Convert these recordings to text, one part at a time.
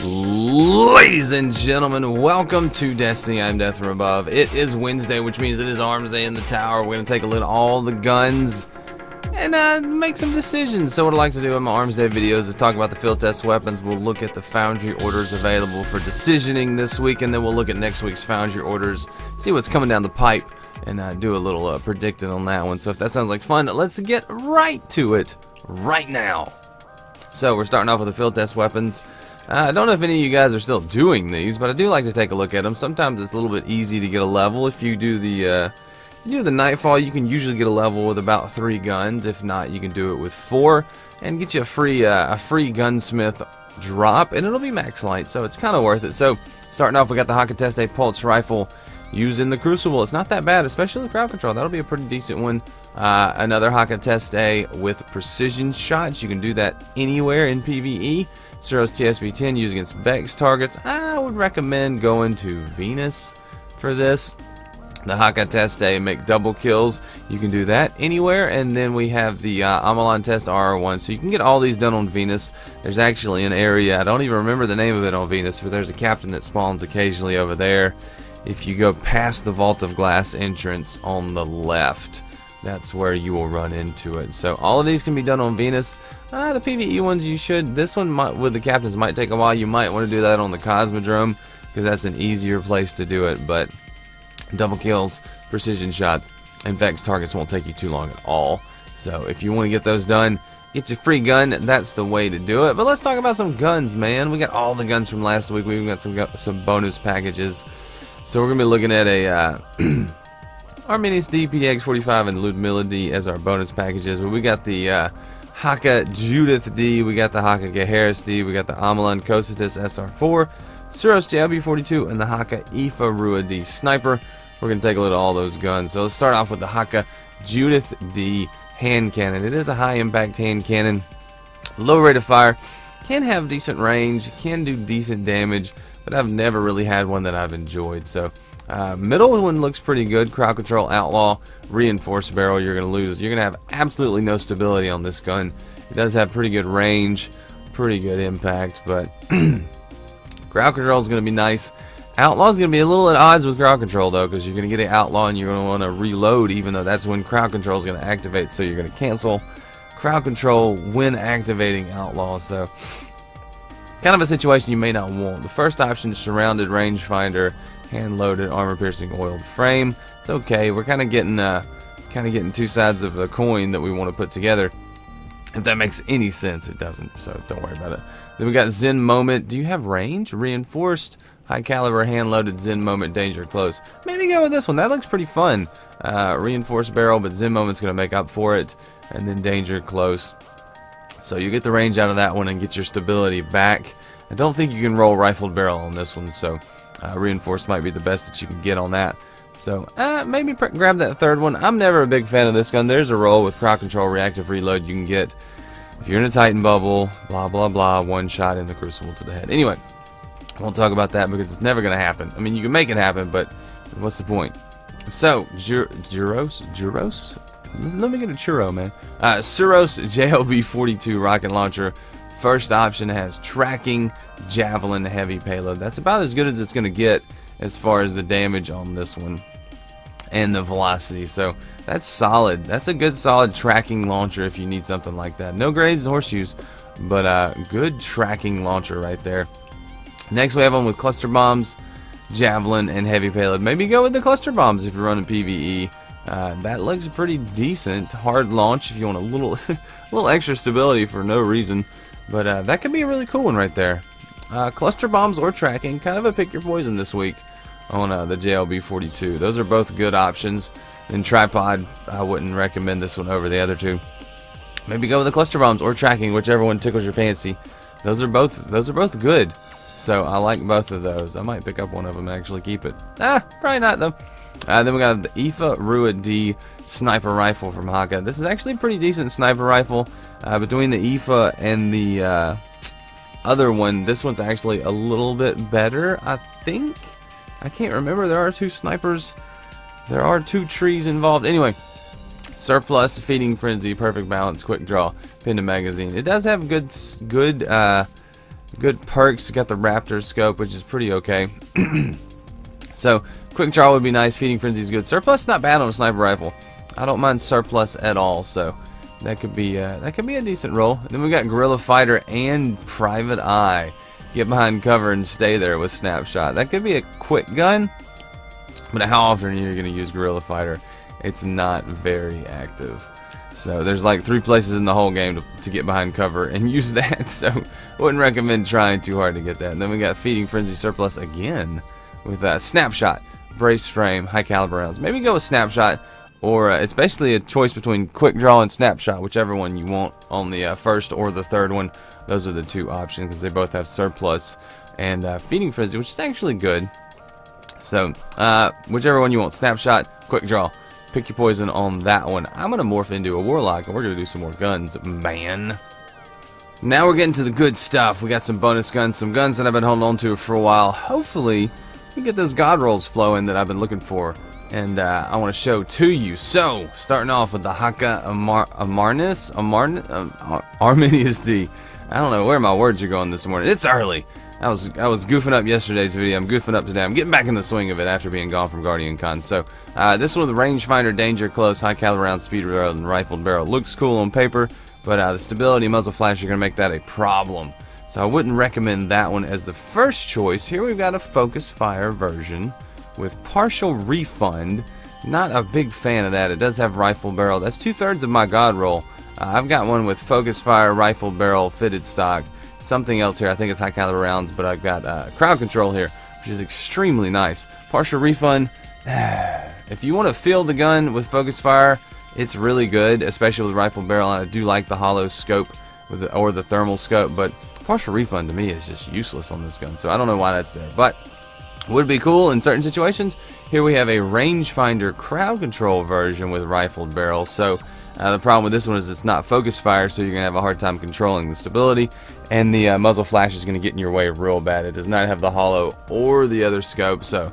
Ladies and gentlemen, welcome to Destiny. I'm Death from Above. It is Wednesday, which means it is Armsday in the tower. We're going to take a look at all the guns and make some decisions. So what I like to do in my Armsday videos is talk about the field test weapons. We'll look at the foundry orders available for decisioning this week, and then we'll look at next week's foundry orders, see what's coming down the pipe, and do a little predicting on that one. So if that sounds like fun, let's get right to it right now. So we're starting off with the field test weapons. I don't know if any of you guys are still doing these, but I do like to take a look at them. Sometimes it's a little bit easy to get a level. If you do the Nightfall, you can usually get a level with about 3 guns. If not, you can do it with 4 and get you a free gunsmith drop, and it'll be max light, so it's kind of worth it. So starting off, we got the Hakke Test pulse rifle using the Crucible. It's not that bad, especially the crowd control. That'll be a pretty decent one. Another Hakke Test with precision shots. You can do that anywhere in PvE. Suros TSB-10 used against Vex targets. I would recommend going to Venus for this. The Hakke Test make double kills. You can do that anywhere. And then we have the Omolon Test RR1. So you can get all these done on Venus. There's actually an area, I don't even remember the name of it on Venus, but there's a captain that spawns occasionally over there. If you go past the Vault of Glass entrance on the left, that's where you will run into it. So all of these can be done on Venus. The PvE ones you should. This one with the captains might take a while. You might want to do that on the Cosmodrome because that's an easier place to do it. But double kills, precision shots, and Vex targets won't take you too long at all. So if you want to get those done, get your free gun. That's the way to do it. But let's talk about some guns, man. We got all the guns from last week. We've got some bonus packages. So we're gonna be looking at a Arminius-D, PDX-45, and Lyudmila-D as our bonus packages. But we got the Hakke Judith-D, we got the Hakke Gaheris-D, we got the Omolon Cocytus SR4, Suros JLB-42, and the Hakke Aoife Rua-D sniper. We're going to take a look at all those guns. So let's start off with the Hakke Judith-D hand cannon. It is a high impact hand cannon, low rate of fire, can have decent range, can do decent damage, but I've never really had one that I've enjoyed. So middle one looks pretty good. Crowd control, outlaw, reinforced barrel. You're going to lose. You're going to have absolutely no stability on this gun. It does have pretty good range, pretty good impact, but crowd control is going to be nice. Outlaw is going to be a little at odds with crowd control though, because you're going to get an outlaw and you're going to want to reload, even though that's when crowd control is going to activate. So you're going to cancel crowd control when activating outlaw. So kind of a situation you may not want. The first option is surrounded rangefinder, hand-loaded, armor-piercing oiled frame. It's okay. We're kind of getting two sides of the coin that we want to put together. If that makes any sense, it doesn't. So don't worry about it. Then we got Zen Moment. Do you have range? Reinforced, high caliber, hand-loaded, Zen Moment, danger close. Maybe go with this one. That looks pretty fun. Reinforced barrel, but Zen Moment's going to make up for it. And then danger close. So you get the range out of that one and get your stability back. I don't think you can roll rifled barrel on this one, so reinforced might be the best that you can get on that. So maybe grab that third one. I'm never a big fan of this gun. There's a roll with crowd control, reactive reload. You can get, if you're in a Titan bubble, blah blah blah, one shot in the Crucible to the head. Anyway, I won't talk about that because it's never going to happen. I mean, you can make it happen, but what's the point? So Juros? Let me get a churro, man. Suros JLB-42 rocket launcher. First option has tracking, javelin, heavy payload. That's about as good as it's going to get as far as the damage on this one and the velocity. So that's solid. That's a good solid tracking launcher if you need something like that. No grenades and horseshoes, but good tracking launcher right there. Next we have one with cluster bombs, javelin, and heavy payload. Maybe go with the cluster bombs if you're running PvE. That looks pretty decent. Hard launch if you want a little little extra stability for no reason. But that could be a really cool one right there. Cluster bombs or tracking, kind of a pick your poison this week on the JLB-42. Those are both good options. And tripod, I wouldn't recommend this one over the other two. Maybe go with the cluster bombs or tracking, whichever one tickles your fancy. Those are both good. So I like both of those. I might pick up one of them and actually keep it. Probably not though. Then we got the Aoife Rua-D sniper rifle from Hakke. This is actually a pretty decent sniper rifle. Between the Aoife and the other one, this one's actually a little bit better, I think. I can't remember. There are two snipers. There are two trees involved. Anyway, surplus, feeding frenzy, perfect balance, quick draw, pinned to magazine. It does have good Good perks. Got the Raptor scope, which is pretty okay. So quick draw would be nice. Feeding Frenzy is good. Surplus not bad on a sniper rifle. I don't mind surplus at all. So that could be a decent roll. And then we got Guerrilla Fighter and Private Eye. Get behind cover and stay there with Snapshot. That could be a quick gun, but how often are you going to use Guerrilla Fighter? It's not very active. So there's like 3 places in the whole game to get behind cover and use that. So wouldn't recommend trying too hard to get that. And then we got Feeding Frenzy surplus again with Snapshot, Brace Frame, High Caliber rounds. Maybe go with Snapshot, or it's basically a choice between Quick Draw and Snapshot, whichever one you want on the first or the third one. Those are the 2 options because they both have surplus and Feeding Frenzy, which is actually good. So whichever one you want, Snapshot, Quick Draw. Pick your poison on that one. I'm going to morph into a Warlock, and we're going to do some more guns, man. Now we're getting to the good stuff. We got some bonus guns, some guns that I've been holding on to for a while. Hopefully, we get those god rolls flowing that I've been looking for, and I want to show to you. So, starting off with the Hakke Arminius-D. I don't know where my words are going this morning. It's early. I was goofing up yesterday's video. I'm goofing up today. I'm getting back in the swing of it after being gone from Guardian Con. So this one with the rangefinder, danger, close, high caliber round, speed barrel, and rifled barrel looks cool on paper, but the stability, muzzle flash are going to make that a problem. So I wouldn't recommend that one as the first choice. Here we've got a focus fire version with partial refund. Not a big fan of that. It does have rifle barrel. That's 2/3 of my god roll. I've got one with focus fire, rifle barrel, fitted stock. Something else here, I think it's high caliber rounds, but I've got crowd control here, which is extremely nice. Partial refund. If you want to feel the gun with focus fire, it's really good, especially with rifle barrel. And I do like the hollow scope or the thermal scope, but partial refund to me is just useless on this gun, so I don't know why that's there, but would be cool in certain situations. Here we have a rangefinder crowd control version with rifled barrel. So the problem with this one is it's not focus fire, so you're going to have a hard time controlling the stability, and the muzzle flash is going to get in your way real bad. It does not have the hollow or the other scope, so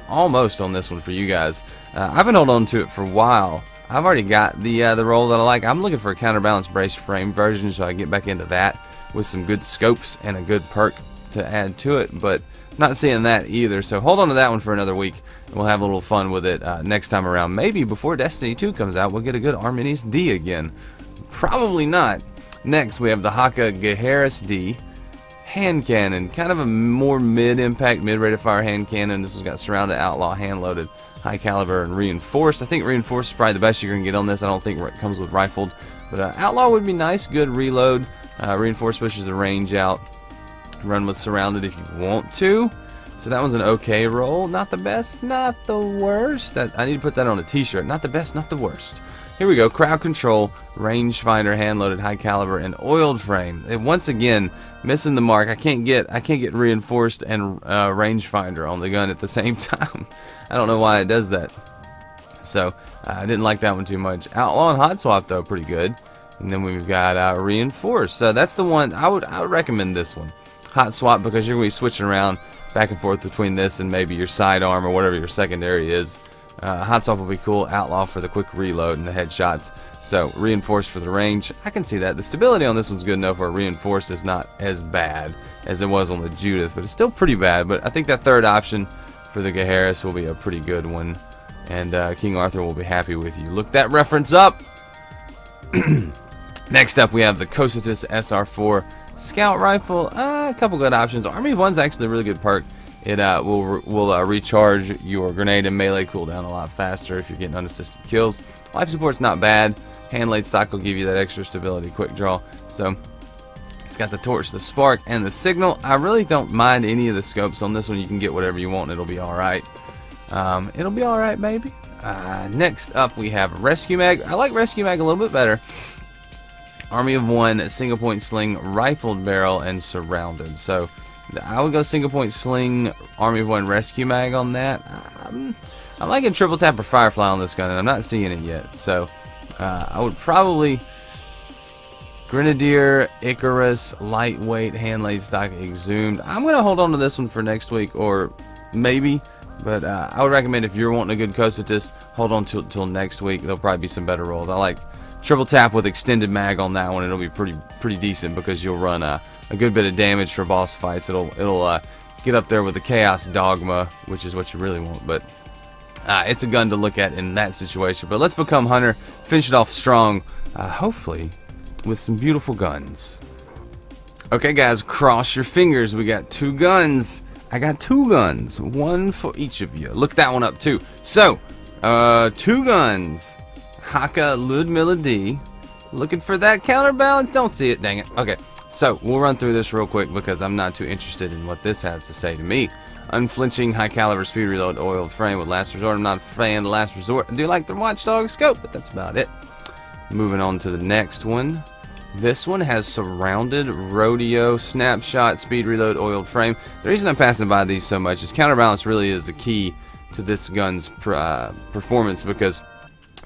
almost on this one for you guys. I've been holding on to it for a while. I've already got the roll that I like. I'm looking for a counterbalance brace frame version, so I can get back into that with some good scopes and a good perk to add to it, but not seeing that either, so hold on to that one for another week. We'll have a little fun with it next time around. Maybe before Destiny 2 comes out, we'll get a good Arminius-D again. Probably not. Next, we have the Hakke Gaheris-D hand cannon. Kind of a more mid-impact, mid-rate of fire hand cannon. This one's got surrounded, outlaw, hand-loaded, high caliber, and reinforced. I think reinforced is probably the best you're going to get on this. I don't think it comes with rifled. But outlaw would be nice. Good reload. Reinforced pushes the range out. Run with surrounded if you want to. So that one's an okay roll. Not the best, not the worst. I need to put that on a t-shirt. Not the best, not the worst. Here we go. Crowd control, rangefinder, hand-loaded, high caliber, and oiled frame. And once again, missing the mark. I can't get reinforced and rangefinder on the gun at the same time. I don't know why it does that. So I didn't like that one too much. Outlaw and hot swap though, pretty good. And then we've got reinforced. So that's the one I would recommend this one. Hot swap, because you're going to be switching around back and forth between this and maybe your sidearm or whatever your secondary is. Hot swap will be cool. Outlaw for the quick reload and the headshots. So reinforced for the range. I can see that. The stability on this one's good enough where reinforced is not as bad as it was on the Judith, but it's still pretty bad. But I think that third option for the Gaheris will be a pretty good one, and King Arthur will be happy with you. Look that reference up. Next up, we have the Cocytus SR4 Scout Rifle. A couple good options. Army of One's actually a really good perk. It will recharge your grenade and melee cooldown a lot faster if you're getting unassisted kills. Life support's not bad. Hand-laid stock will give you that extra stability, quick draw. So it's got the torch, the spark, and the signal. I really don't mind any of the scopes on this one. You can get whatever you want and it'll be alright. It'll be alright, baby. Next up, we have Rescue Mag. I like Rescue Mag a little bit better. Army of One, single point sling, rifled barrel, and surrounded. So I would go single point sling, Army of One, Rescue Mag on that. I'm liking triple tap or Firefly on this gun, and I'm not seeing it yet. So I would probably Grenadier, Icarus, lightweight, hand laid stock, exhumed. I'm gonna hold on to this one for next week, or maybe. But I would recommend if you're wanting a good Cocytus, hold on till next week. There'll probably be some better rolls. I like triple tap with extended mag on that one. It'll be pretty decent because you'll run a good bit of damage for boss fights. It'll get up there with the Chaos Dogma, which is what you really want. But it's a gun to look at in that situation. But let's become Hunter, finish it off strong, hopefully with some beautiful guns. Okay, guys, cross your fingers. We got 2 guns. I got 2 guns, 1 for each of you. Look that one up too. So, 2 guns. Hakke Lyudmila-D. Looking for that counterbalance. Don't see it, dang it. Okay, so we'll run through this real quick because I'm not too interested in what this has to say to me. Unflinching, high caliber speed reload, oiled frame with last resort. I'm not a fan of last resort. I do like the Watchdog scope, but that's about it. Moving on to the next one. This one has surrounded, rodeo, snapshot, speed reload, oiled frame. The reason I'm passing by these so much is counterbalance really is a key to this gun's performance because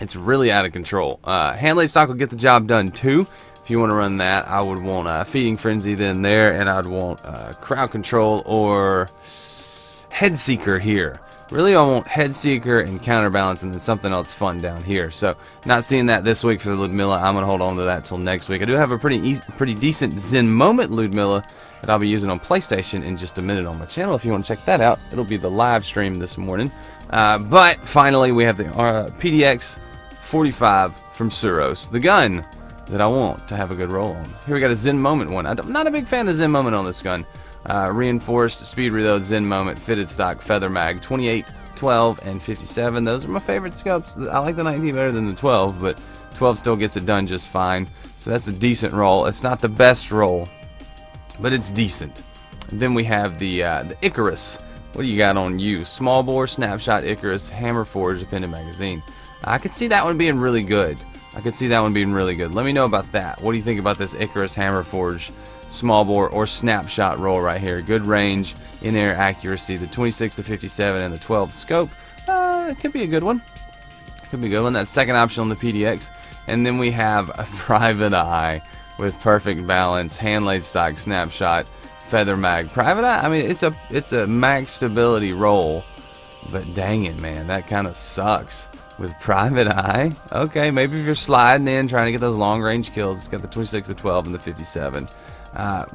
it's really out of control. Hand laid stock will get the job done too. If you want to run that, I would want Feeding Frenzy then there, and I'd want crowd control or Head Seeker here. Really, I want Head Seeker and counterbalance and then something else fun down here. So, not seeing that this week for the Lyudmila. I'm going to hold on to that till next week. I do have a pretty decent Zen Moment Lyudmila that I'll be using on PlayStation in just a minute on my channel. If you want to check that out, it'll be the live stream this morning. But finally, we have the PDX-45 from Suros, the gun that I want to have a good roll on. Here we got a Zen Moment one. I'm not a big fan of Zen Moment on this gun. Reinforced, speed reload, Zen Moment, fitted stock, feather mag, 28, 12, and 57. Those are my favorite scopes. I like the 19 better than the 12, but 12 still gets it done just fine. So that's a decent roll. It's not the best roll, but it's decent. And then we have the Icarus. What do you got on you? Small bore, snapshot, Icarus, hammer forged, appended magazine. I could see that one being really good. Let me know about that. What do you think about this Icarus hammer forged small bore or snapshot roll right here? Good range, in-air accuracy, the 26 to 57 and the 12 scope. It could be a good one. That's second option on the PDX. And then we have a Private Eye with perfect balance, hand laid stock, snapshot, feather mag. Private Eye, I mean, it's a mag stability roll, but dang it, man, that kind of sucks. With Private Eye, okay, maybe if you're sliding in trying to get those long range kills, it's got the 26, the 12, and the 57.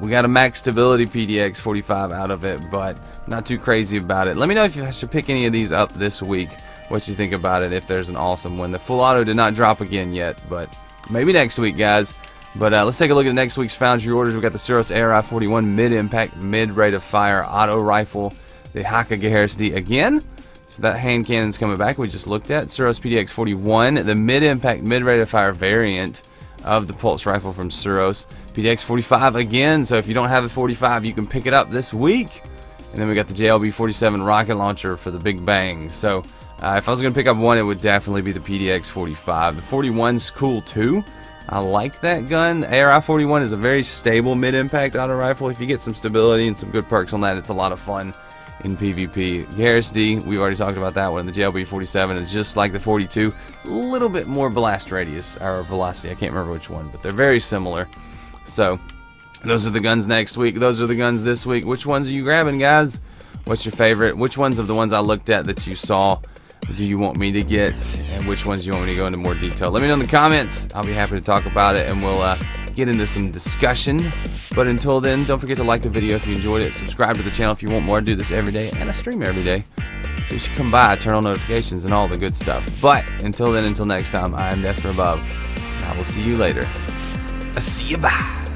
We got a max stability PDX-45 out of it, but not too crazy about it. Let me know if I should pick any of these up this week, what you think about it, if there's an awesome one. The full auto did not drop again yet, but maybe next week, guys. But let's take a look at next week's Foundry orders. We got the Suros ARI-41 mid-impact, mid-rate of fire auto rifle, the Hakke Gaheris-D again. So that hand cannon's coming back. We just looked at Suros PDX-41, the mid-impact, mid-rate of fire variant of the pulse rifle from Suros. PDX-45 again. So if you don't have a 45, you can pick it up this week. And then we got the JLB-47 rocket launcher for the Big Bang. So if I was going to pick up one, it would definitely be the PDX-45. The 41's cool too. I like that gun. The ARI-41 is a very stable mid-impact auto rifle. If you get some stability and some good perks on that, it's a lot of fun in PvP. Gaheris-D, we already talked about that one. The JLB-47 is just like the 42, a little bit more blast radius or velocity. I can't remember which one, but they're very similar. So those are the guns next week. Those are the guns this week. Which ones are you grabbing, guys? What's your favorite? Which ones of the ones I looked at that you saw do you want me to get, and which ones do you want me to go into more detail? Let me know in the comments. I'll be happy to talk about it, and we'll get into some discussion. But until then, don't forget to like the video if you enjoyed it. Subscribe to the channel if you want more. I do this every day, and I stream every day. So you should come by, turn on notifications, and all the good stuff. But until then, until next time, I am Death from Above, and I will see you later. I see you, bye.